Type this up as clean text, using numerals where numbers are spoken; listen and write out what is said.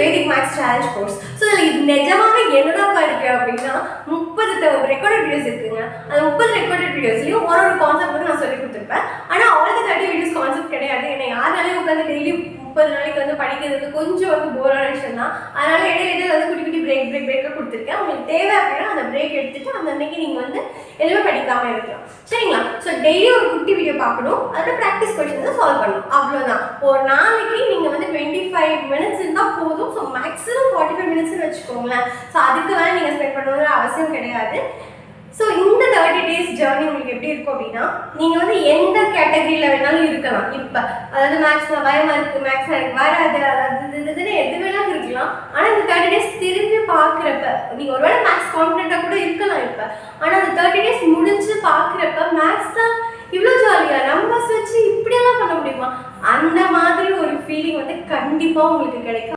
வேதிக் maths challenge course. So நிஜமாவே என்னதான் இருக்கு அப்படின்னா 30 ரெக்கார்டட் வீடியோஸ் இருக்குங்க. அந்த 30 ரெக்கார்டட் வீடியோஸ்லையும் ஒரு கான்செப்ட் வந்து நான் சொல்லி கொடுத்துருப்பேன். ஆனால் ஆல் தி 30 வீடியோஸ் கான்செப்ட் கிடையாது. ஏன்னா யாராலையும் உட்காந்து டெய்லி 30 நாளைக்கு வந்து படிக்கிறது கொஞ்சம் வந்து போரான விஷயம் தான். அதனால இடையில வந்து குட்டி குட்டி பிரேக்காக கொடுத்துருக்கேன். உங்களுக்கு தேவை அப்படின்னா அந்த பிரேக் எடுத்துட்டு அந்த அன்னைக்கு நீங்கள் வந்து எதுவுமே படிக்காமல் இருக்கலாம். சரிங்களா? ஸோ டெய்லி ஒரு குட்டி வீடியோ பார்க்கணும், அதோட ப்ராக்டிஸ் கொஸ்டின்ஸை சால்வ் பண்ணணும், அவ்வளோதான். ஒரு நாளைக்கு நீங்கள் வந்து 25 மினிட்ஸ் இருந்தால் போதும். ஸோ மேக்ஸிமம் 45 மினிட்ஸ்னு வச்சுக்கோங்களேன். ஸோ அதுக்கு வேலை நீங்கள் ஸ்பெண்ட் பண்ணணுங்கிற அவசியம் கிடையாது. ஸோ இந்த 30 days ஜேர்னி உங்களுக்கு எப்படி இருக்கும் அப்படின்னா, நீங்கள் வந்து எந்த கேட்டகரியில் வேணாலும் இருக்கலாம். இப்போ அதாவது மேக்ஸில் பயமாக இருக்குது, மேக்ஸ் எனக்கு வராது, அதாவது இதுன்னு எது வேணாலும் இருக்கலாம். ஆனால் இந்த 30 days திரும்பி பார்க்குறப்ப நீங்கள் ஒருவேளை மேக்ஸ் கான்ஃபிடென்ட்டாக கூட இருக்கலாம் இப்போ. ஆனால் அந்த 30 days முடிஞ்சு பார்க்குறப்ப மேக்ஸ் தான் இவ்வளோ ஜாலியாக நம்பர்ஸ் வச்சு இப்படியெல்லாம் பண்ண முடியுமா, அந்த மாதிரி ஒரு ஃபீலிங் வந்து கண்டிப்பாக உங்களுக்கு கிடைக்கும்.